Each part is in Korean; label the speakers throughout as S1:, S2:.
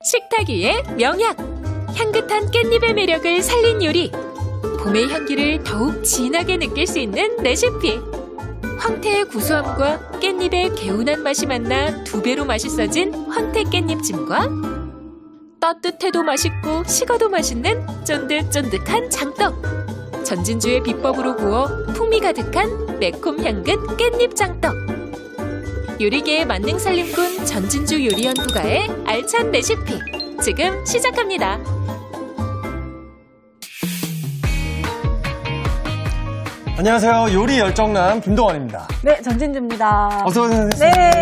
S1: 식탁 위의 명약. 향긋한 깻잎의 매력을 살린 요리. 봄의 향기를 더욱 진하게 느낄 수 있는 레시피. 황태의 구수함과 깻잎의 개운한 맛이 만나 2배로 맛있어진 황태 깻잎찜과 따뜻해도 맛있고 식어도 맛있는 쫀득쫀득한 장떡. 전진주의 비법으로 구워 풍미 가득한 매콤 향긋 깻잎 장떡. 요리계의 만능 살림꾼 전진주 요리연구가의 알찬 레시피 지금 시작합니다.
S2: 안녕하세요. 요리 열정남 김동완입니다.
S3: 네, 전진주입니다.
S2: 어서오세요.
S3: 네.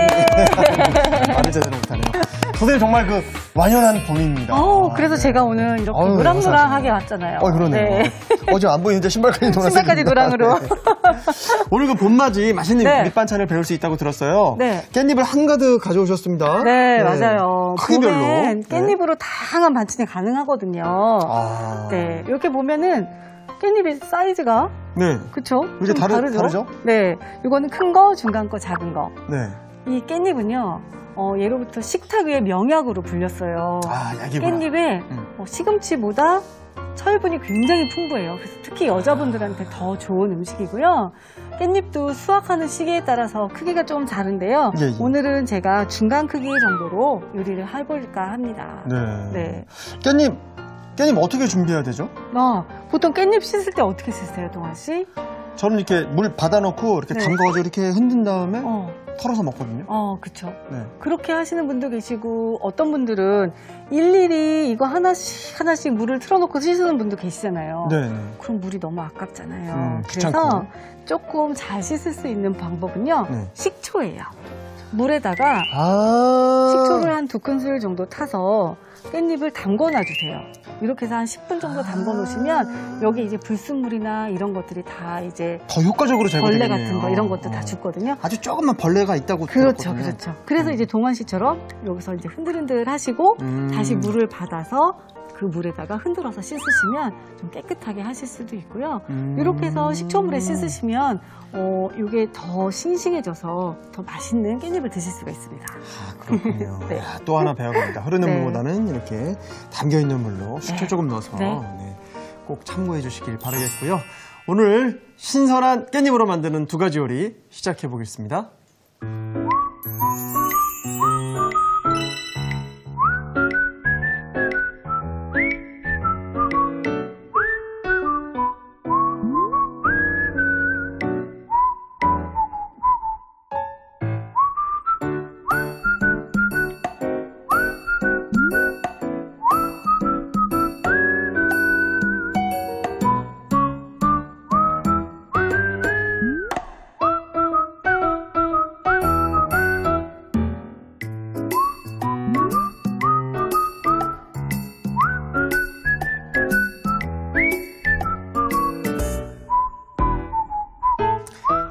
S2: 말을 제대로 못하네요. 선생님 정말 그 완연한 봄입니다.
S3: 그래서 제가 오늘 이렇게 노랑노랑하게 왔잖아요.
S2: 그러네요. 네. 어제 안 보이는데 신발까지 노랗습니다.
S3: 신발까지 노랑으로.
S2: 네. 오늘 그 봄맞이 맛있는 밑반찬을 배울 수 있다고 들었어요.
S3: 네.
S2: 깻잎을 한가득 가져오셨습니다.
S3: 네, 맞아요.
S2: 크기별로.
S3: 깻잎으로 다양한 반찬이 가능하거든요. 네, 이렇게 보면은 깻잎의 사이즈가 그쵸?
S2: 이게 다르죠?
S3: 네, 이거는 큰 거, 중간 거, 작은 거.
S2: 네.
S3: 이 깻잎은요. 예로부터 식탁 위의 명약으로 불렸어요.
S2: 약이구나.
S3: 깻잎에 시금치보다 철분이 굉장히 풍부해요. 그래서 특히 여자분들한테 더 좋은 음식이고요. 깻잎도 수확하는 시기에 따라서 크기가 좀 다른데요.
S2: 예.
S3: 오늘은 제가 중간 크기 정도로 요리를 해볼까 합니다.
S2: 네. 깻잎 어떻게 준비해야 되죠?
S3: 보통 깻잎 씻을 때 어떻게 씻으세요, 동환 씨?
S2: 저는 이렇게 물 받아놓고 이렇게 담가가지고 이렇게 흔든 다음에 털어서 먹거든요.
S3: 그쵸.
S2: 네.
S3: 그렇게 하시는 분도 계시고, 어떤 분들은 일일이 이거 하나씩 물을 틀어놓고 씻는 분도 계시잖아요.
S2: 네.
S3: 그럼 물이 너무 아깝잖아요.
S2: 귀찮고.
S3: 그래서 조금 잘 씻을 수 있는 방법은요, 식초예요. 물에다가 식초를 한 2큰술 정도 타서 깻잎을 담궈 놔주세요. 이렇게 해서 한 10분 정도 담궈 놓으시면 여기 이제 불순물이나 이런 것들이 다 이제
S2: 더 효과적으로 제거되겠네요.
S3: 벌레 같은 거 이런 것도 다 죽거든요.
S2: 아주 조금만 벌레가 있다고
S3: 그렇죠,
S2: 들었거든요.
S3: 그렇죠. 그래서 이제 동환 씨처럼 여기서 이제 흔들흔들 하시고 다시 물을 받아서 그 물에다가 흔들어서 씻으시면 좀 깨끗하게 하실 수도 있고요. 이렇게 해서 식초물에 씻으시면 이게 더 싱싱해져서 더 맛있는 깻잎을 드실 수가 있습니다.
S2: 그렇군요.
S3: 네.
S2: 또 하나 배워갑니다. 흐르는 물보다는 이렇게 담겨있는 물로 식초 조금 넣어서 꼭 참고해 주시길 바라겠고요. 오늘 신선한 깻잎으로 만드는 2가지 요리 시작해 보겠습니다.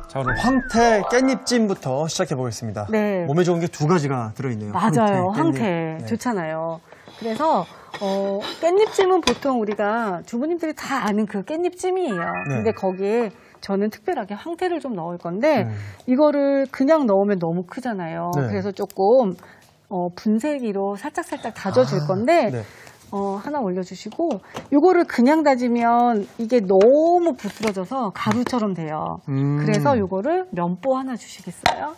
S2: 자, 오늘 황태 깻잎찜부터 시작해 보겠습니다.
S3: 네.
S2: 몸에 좋은 게 2가지가 들어있네요.
S3: 맞아요. 황태. 좋잖아요. 그래서 깻잎찜은 보통 우리가 주부님들이 다 아는 그 깻잎찜이에요. 근데 거기에 저는 특별하게 황태를 좀 넣을 건데 이거를 그냥 넣으면 너무 크잖아요. 그래서 조금 분쇄기로 살짝 다져줄 건데 하나 올려주시고 이거를 그냥 다지면 이게 너무 부스러져서 가루처럼 돼요. 그래서 이거를 면보 하나 주시겠어요?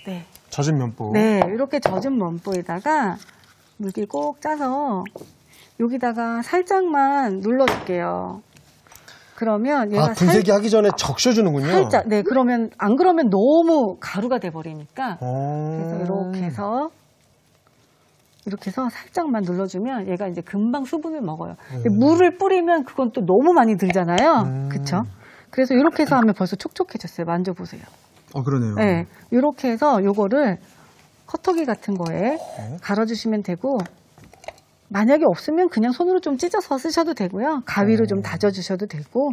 S3: 네.
S2: 젖은 면보.
S3: 네, 이렇게 젖은 면보에다가 물기 꼭 짜서 여기다가 살짝만 눌러줄게요. 그러면 얘가
S2: 분쇄기 하기 전에 적셔주는군요.
S3: 살짝. 네, 그러면 안 그러면 너무 가루가 돼버리니까. 그래서 이렇게 해서 살짝만 눌러주면 얘가 이제 금방 수분을 먹어요. 근데 물을 뿌리면 그건 또 너무 많이 들잖아요. 그쵸? 그래서 이렇게 해서 하면 벌써 촉촉해졌어요. 만져보세요.
S2: 그러네요.
S3: 네. 이렇게 해서 요거를 커터기 같은 거에 갈아주시면 되고, 만약에 없으면 그냥 손으로 좀 찢어서 쓰셔도 되고요. 가위로 좀 다져주셔도 되고,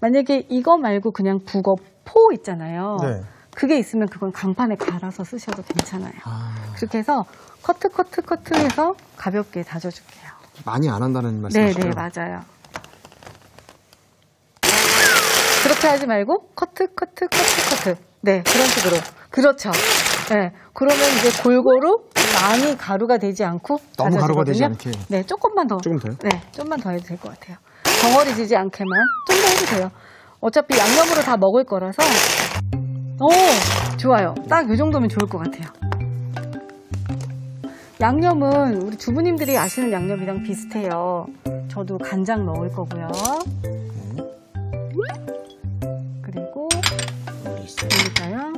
S3: 만약에 이거 말고 그냥 북어 포 있잖아요. 그게 있으면 그건 강판에 갈아서 쓰셔도 괜찮아요. 그렇게 해서 커트 해서 가볍게 다져줄게요.
S2: 많이 안 한다는 말씀이시죠?
S3: 네, 맞아요. 그렇게 하지 말고 커트. 네, 그런 식으로. 그렇죠. 네, 그러면 이제 골고루 많이 가루가 되지 않고
S2: 너무 가루가 되지
S3: 다져지거든요.
S2: 않게.
S3: 네, 조금만 더.
S2: 조금 더요?
S3: 네, 좀만 더 해도 될 것 같아요. 덩어리 지지 않게만 좀 더 해도 돼요. 어차피 양념으로 다 먹을 거라서. 오, 좋아요. 딱 이 정도면 좋을 것 같아요. 양념은 우리 주부님들이 아시는 양념이랑 비슷해요. 저도 간장 넣을 거고요. 그리고 올리고요.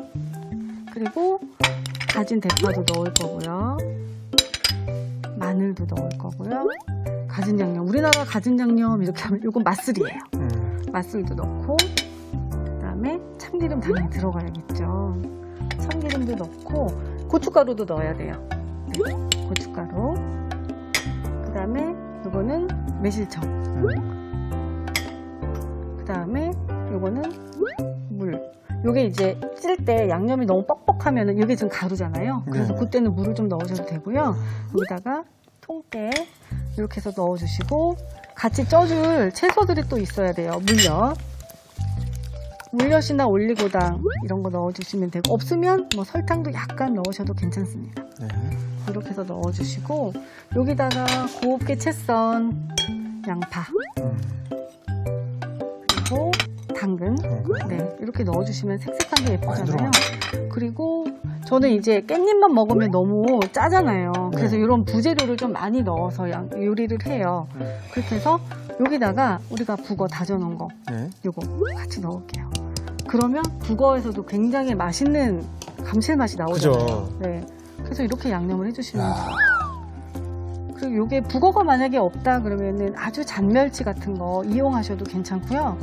S3: 그리고 다진 대파도 넣을 거고요. 마늘도 넣을 거고요. 가진 양념. 우리나라 가진 양념 이렇게 하면 이건 맛술이에요. 맛술도 넣고 그다음에 참기름 당연히 들어가야겠죠. 참기름도 넣고 고춧가루도 넣어야 돼요. 네, 고춧가루. 그다음에 이거는 매실청. 그다음에 이거는 물. 요게 이제 찔 때 양념이 너무 뻑뻑하면은 이게 지금 가루잖아요. 그래서 그때는 물을 좀 넣으셔도 되고요. 여기다가 통깨 이렇게 해서 넣어주시고 같이 쪄줄 채소들이 또 있어야 돼요. 물엿이나 올리고당 이런 거 넣어주시면 되고 없으면 뭐 설탕도 약간 넣으셔도 괜찮습니다. 이렇게 해서 넣어주시고 여기다가 곱게 채썬 양파 그리고 당근 네, 이렇게 넣어주시면 색색한 게 예쁘잖아요. 그리고 저는 이제 깻잎만 먹으면 너무 짜잖아요. 그래서 이런 부재료를 좀 많이 넣어서 요리를 해요. 그렇게 해서 여기다가 우리가 북어 다져놓은 거 요거 같이 넣을게요. 그러면 북어에서도 굉장히 맛있는 감칠맛이 나오잖아요.
S2: 그죠.
S3: 네, 그래서 이렇게 양념을 해주시면 돼요. 그리고 요게 북어가 만약에 없다 그러면은 아주 잔멸치 같은 거 이용하셔도 괜찮고요.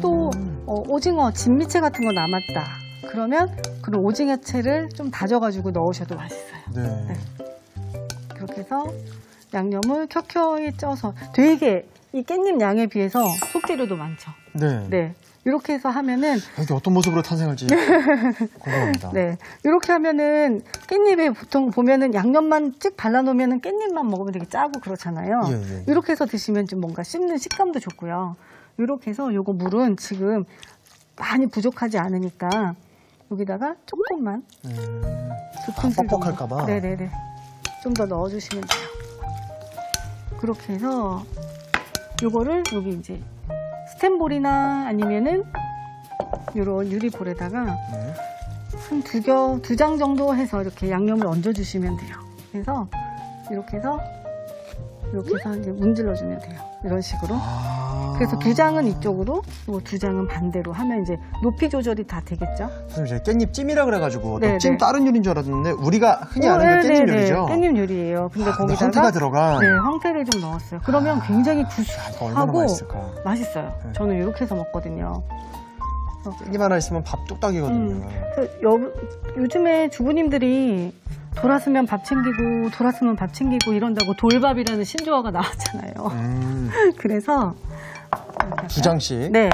S3: 또 오징어 진미채 같은 거 남았다 그러면 그런 오징어채를 좀 다져가지고 넣으셔도 맛있어요. 네. 그렇게 해서 양념을 켜켜이 쪄서 되게 이 깻잎 양에 비해서 속재료도 많죠. 네. 이렇게 해서 하면은
S2: 이게 어떤 모습으로 탄생할지 궁금합니다.
S3: 네, 이렇게 하면은 깻잎에 보통 보면은 양념만 찍 발라놓으면은 깻잎만 먹으면 되게 짜고 그렇잖아요. 이렇게 해서 드시면 좀 뭔가 씹는 식감도 좋고요. 이렇게 해서 요거 물은 지금 많이 부족하지 않으니까 여기다가 조금만 두 큰술
S2: 뻑뻑할까봐.
S3: 네네네, 좀 더 넣어주시면 돼요. 그렇게 해서 요거를 여기 이제 스텐볼이나 아니면은 요런 유리볼에다가 한 두 장 정도 해서 이렇게 양념을 얹어주시면 돼요. 그래서 이렇게 해서 이제 문질러주면 돼요. 이런 식으로. 그래서 2장은 이쪽으로, 그리고 2장은 반대로 하면 이제 높이 조절이 다 되겠죠.
S2: 선생님, 제가 깻잎찜이라 그래가지고 찜 다른 요리인 줄 알았는데 우리가 흔히 아는 그 깻잎 요리죠?
S3: 깻잎 요리예요. 근데 거기다가
S2: 황태가 들어가.
S3: 네, 황태를 좀 넣었어요. 그러면 굉장히 구수하고 맛있어요. 저는 이렇게 해서 먹거든요.
S2: 깻잎 하나 있으면 밥 뚝딱이거든요.
S3: 요즘에 주부님들이 돌았으면 밥 챙기고 돌았으면 밥 챙기고 이런다고 돌밥이라는 신조어가 나왔잖아요. 그래서
S2: 2장씩.
S3: 네.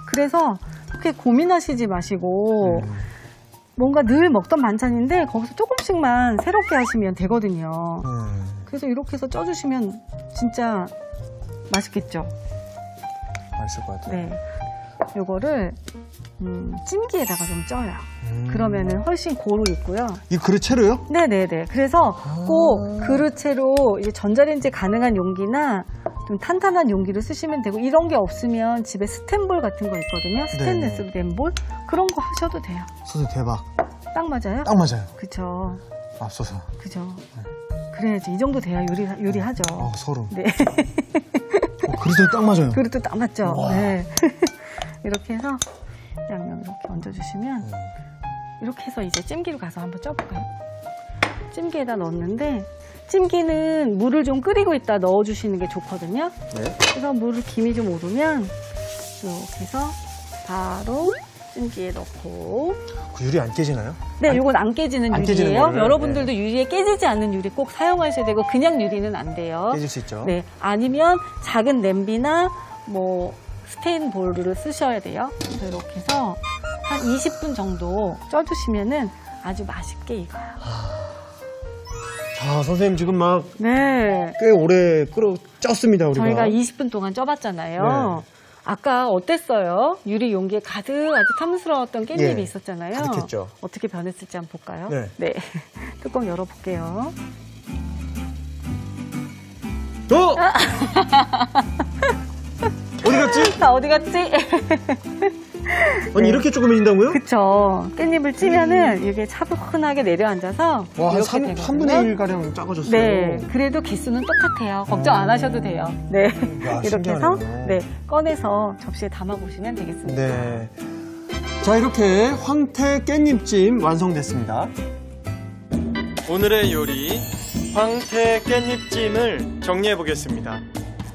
S3: 그래서 그렇게 고민하시지 마시고 뭔가 늘 먹던 반찬인데 거기서 조금씩만 새롭게 하시면 되거든요. 그래서 이렇게 해서 쪄주시면 진짜 맛있겠죠.
S2: 맛있을 것 같아요.
S3: 네. 요거를 찜기에다가 좀 쪄요. 그러면은 훨씬 고루 있고요.
S2: 이 그릇채로요?
S3: 네네네. 그래서 꼭 그릇채로 이제 전자레인지 가능한 용기나 좀 탄탄한 용기를 쓰시면 되고, 이런 게 없으면 집에 스텐볼 같은 거 있거든요. 스테인리스 된 볼. 그런 거 하셔도 돼요.
S2: 선생님 대박.
S3: 딱 맞아요?
S2: 딱 맞아요.
S3: 그쵸.
S2: 앞서서.
S3: 그죠. 그래야지. 이 정도 돼야 요리하죠.
S2: 소름.
S3: 네.
S2: 그릇도 딱 맞아요.
S3: 그릇도 딱 맞죠. 네. 이렇게 해서 양념 이렇게 얹어주시면 이렇게 해서 이제 찜기로 가서 한번 쪄볼까요? 찜기에다 넣었는데 찜기는 물을 좀 끓이고 있다 넣어주시는 게 좋거든요. 네. 그래서 물을 김이 좀 오르면 이렇게 해서 바로 찜기에 넣고.
S2: 그 유리 안 깨지나요?
S3: 네, 이건 안 깨지는 유리예요. 여러분들도 유리에 깨지지 않는 유리 꼭 사용하셔야 되고 그냥 유리는 안 돼요.
S2: 깨질 수 있죠.
S3: 네, 아니면 작은 냄비나 뭐 스테인 볼을 쓰셔야 돼요. 그래서 이렇게 해서 한 20분 정도 쪄주시면은 아주 맛있게 익어요.
S2: 자, 선생님 지금 막
S3: 네.
S2: 꽤 오래 쪘습니다, 우리가.
S3: 저희가 20분 동안 쪄봤잖아요. 네. 아까 어땠어요? 유리 용기에 가득 아주 탐스러웠던 깻잎이 있었잖아요.
S2: 가득했죠.
S3: 어떻게 변했을지 한번 볼까요?
S2: 네.
S3: 뚜껑 열어볼게요.
S2: 어디 갔지?
S3: 나 어디 갔지?
S2: 아니, 이렇게 조그매진다고요?
S3: 그쵸. 깻잎을 찌면은 이게 차분하게 내려앉아서.
S2: 와, 한
S3: 이렇게
S2: 3분의 1가량 작아졌어요.
S3: 네. 그래도 기수는 똑같아요. 걱정 안 하셔도 돼요. 네.
S2: 야,
S3: 이렇게 해서,
S2: 신기하네요.
S3: 네. 꺼내서 접시에 담아보시면 되겠습니다.
S2: 네. 자, 이렇게 황태 깻잎찜 완성됐습니다. 오늘의 요리, 황태 깻잎찜을 정리해 보겠습니다.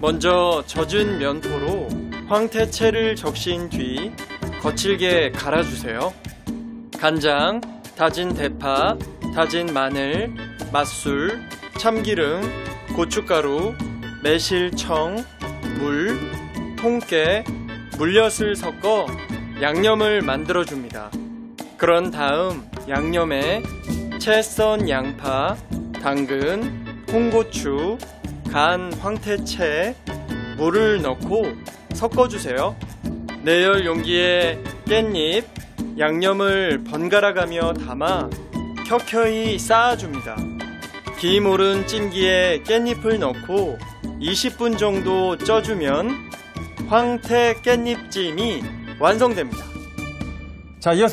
S2: 먼저 젖은 면포로 황태채를 적신 뒤 거칠게 갈아주세요. 간장, 다진 대파, 다진 마늘, 맛술, 참기름, 고춧가루, 매실청, 물, 통깨, 물엿을 섞어 양념을 만들어줍니다. 그런 다음 양념에 채 썬 양파, 당근, 홍고추, 간 황태채, 물을 넣고 섞어주세요. 내열 용기에 깻잎, 양념을 번갈아가며 담아 켜켜이 쌓아줍니다. 김 오른 찜기에 깻잎을 넣고 20분 정도 쪄주면 황태 깻잎찜이 완성됩니다. 자, 이어서